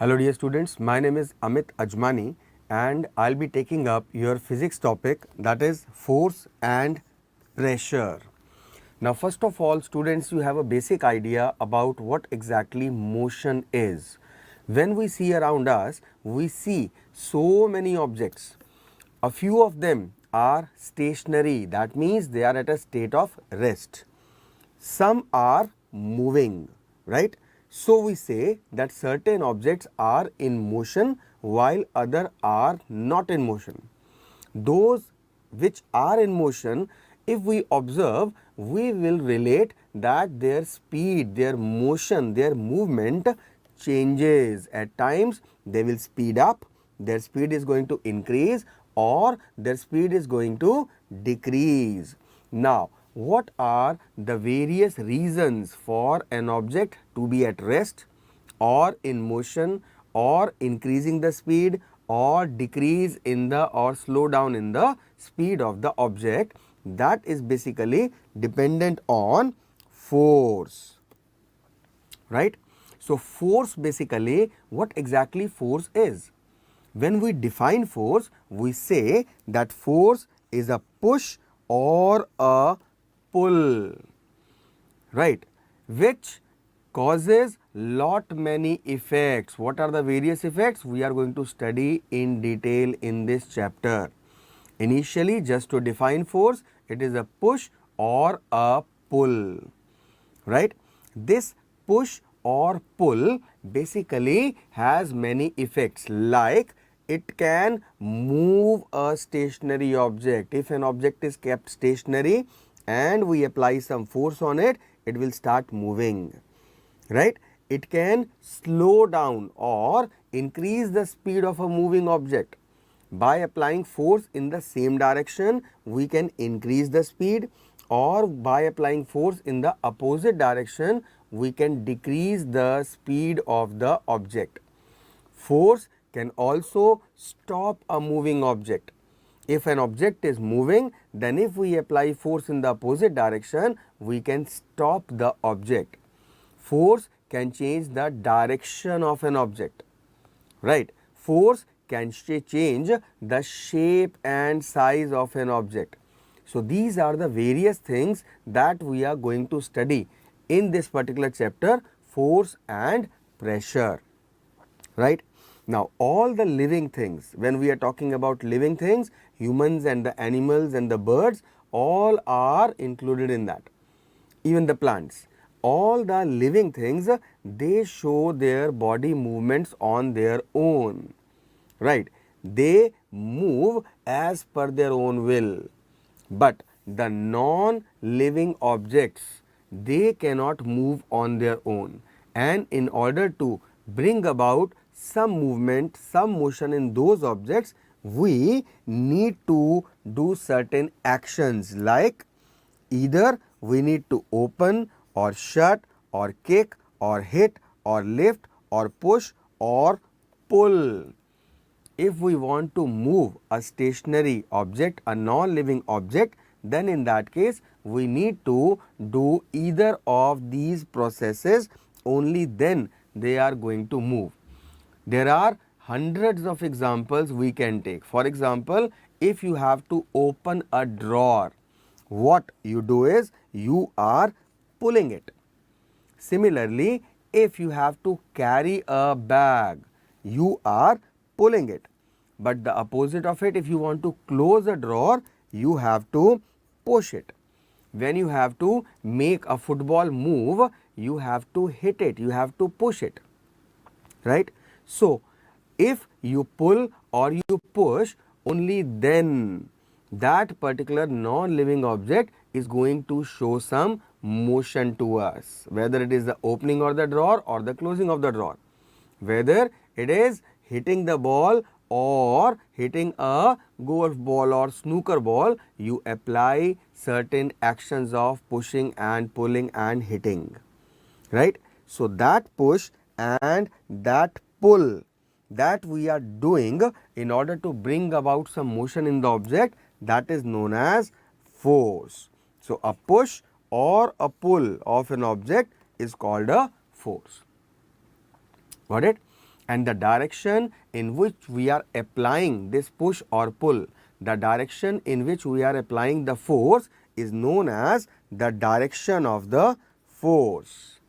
Hello dear students, my name is Amit Ajmani and I'll be taking up your physics topic, that is force and pressure. Now first of all students, you have a basic idea about what exactly motion is. When we see around us, we see so many objects. A few of them are stationary, that means they are at a state of rest. Some are moving, right? So we say that certain objects are in motion while other are not in motion. Those which are in motion, if we observe, we will relate that their speed, their motion, their movement changes. At times they will speed up, their speed is going to increase, or their speed is going to decrease. Now, what are the various reasons for an object to be at rest or in motion or increasing the speed or decrease in the or slow down in the speed of the object? That is basically dependent on force, right? So force, basically what exactly force is? When we define force, we say that force is a push or a pull, right, which causes lot many effects. What are the various effects? We are going to study in detail in this chapter. Initially, just to define force, it is a push or a pull, right? This push or pull basically has many effects, like it can move a stationary object. If an object is kept stationary and we apply some force on it, it will start moving, right? It can slow down or increase the speed of a moving object. By applying force in the same direction, we can increase the speed, or by applying force in the opposite direction, we can decrease the speed of the object. Force can also stop a moving object. If an object is moving, then if we apply force in the opposite direction, we can stop the object. Force can change the direction of an object, right? Force can change the shape and size of an object. So these are the various things that we are going to study in this particular chapter, force and pressure, right? Now all the living things, when we are talking about living things, humans and the animals and the birds, all are included in that. Even the plants, all the living things, they show their body movements on their own, right? They move as per their own will. But the non-living objects, they cannot move on their own, and in order to bring about some movement, some motion in those objects, we need to do certain actions, like either we need to open or shut or kick or hit or lift or push or pull. If we want to move a stationary object, a non-living object, then in that case we need to do either of these processes, only then they are going to move. There are hundreds of examples we can take. For example, if you have to open a drawer, what you do is you are pulling it. Similarly, if you have to carry a bag, you are pulling it. But the opposite of it, if you want to close a drawer, you have to push it. When you have to make a football move, you have to hit it, you have to push it, right? So, if you pull or you push, only then that particular non-living object is going to show some motion to us, whether it is the opening of the drawer or the closing of the drawer, whether it is hitting the ball or hitting a golf ball or snooker ball, you apply certain actions of pushing and pulling and hitting, right? So that push and that pull that we are doing in order to bring about some motion in the object, that is known as force. So a push or a pull of an object is called a force. Got it? and the direction in which we are applying this push or pull, the direction in which we are applying the force is known as the direction of the force.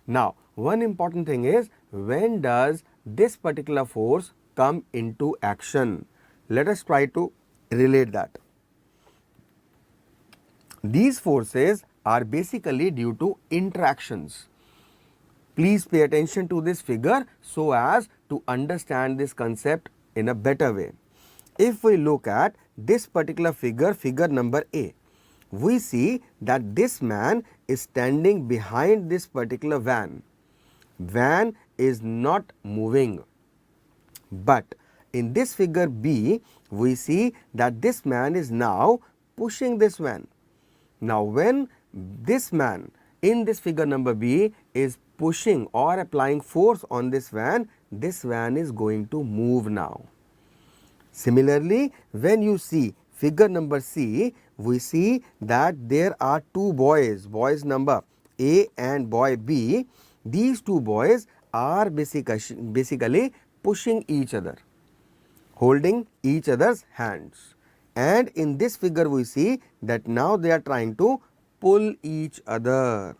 Now, one important thing is, when does this particular force come into action? Let us try to relate that. These forces are basically due to interactions. Please pay attention to this figure so as to understand this concept in a better way. If we look at this particular figure, figure number A, we see that this man is standing behind this particular van. Van is not moving. But in this figure B, we see that this man is now pushing this van. Now, when this man in this figure number B is pushing or applying force on this van is going to move now. Similarly, when you see figure number C, we see that there are two boys number A and boy B. These two boys are basically pushing each other, holding each other's hands. And in this figure we see that now they are trying to pull each other,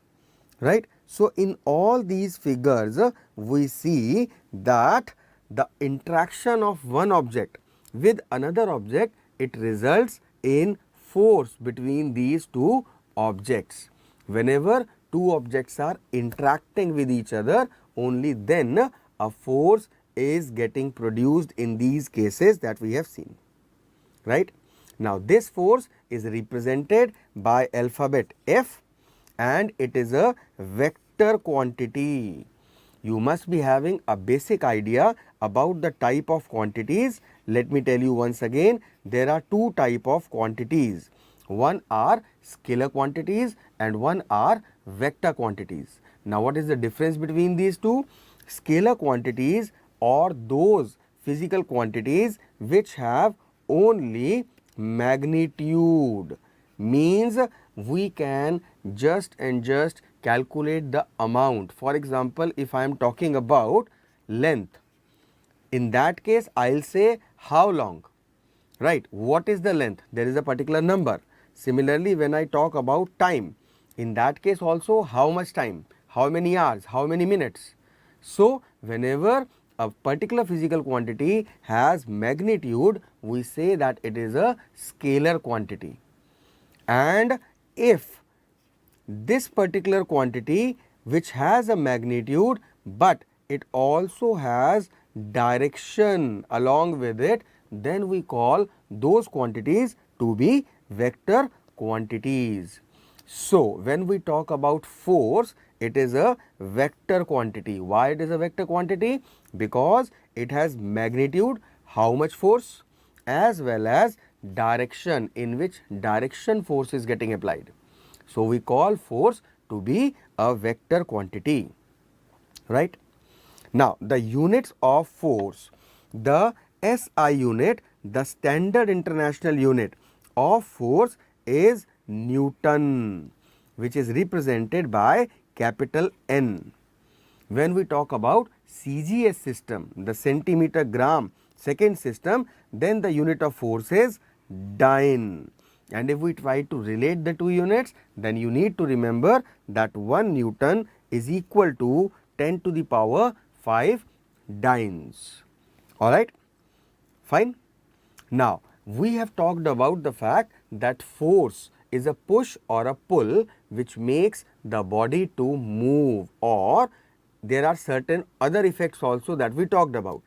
right. So, in all these figures we see that the interaction of one object with another object, it results in force between these two objects. Whenever two objects are interacting with each other, only then a force is getting produced in these cases that we have seen, right. Now, this force is represented by alphabet F and it is a vector quantity. You must be having a basic idea about the type of quantities. Let me tell you once again, there are two types of quantities. One are scalar quantities and one are vector quantities. Now, what is the difference between these two? Scalar quantities are those physical quantities which have only magnitude, means we can just calculate the amount. For example, if I am talking about length, in that case I will say how long, right. What is the length? There is a particular number. Similarly, when I talk about time, in that case also how much time, how many hours, how many minutes. So, whenever a particular physical quantity has magnitude, we say that it is a scalar quantity. And if this particular quantity which has a magnitude but it also has direction along with it, then we call those quantities to be vector quantities. So, when we talk about force, it is a vector quantity. Why it is a vector quantity? Because it has magnitude, how much force, as well as direction, in which direction force is getting applied. So, we call force to be a vector quantity, right. Now, the units of force, the SI unit, the standard international unit of force is Newton, which is represented by capital N. When we talk about cbse system, the centimeter gram second system, then the unit of force is dyne. And if we try to relate the two units, then you need to remember that 1 Newton is equal to 10 to the power 5 dynes. Alright, fine. Now, we have talked about the fact that force is a push or a pull which makes the body to move, or there are certain other effects also that we talked about.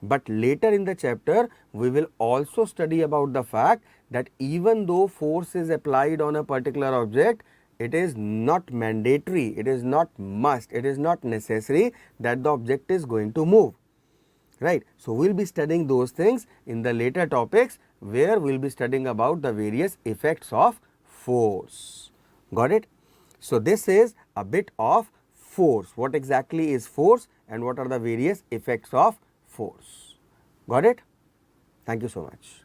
But later in the chapter, we will also study about the fact that even though force is applied on a particular object, it is not mandatory, it is not must, it is not necessary that the object is going to move, right. So, we will be studying those things in the later topics, where we will be studying about the various effects of force. Got it? So, this is a bit of force. What exactly is force and what are the various effects of force? Got it? Thank you so much.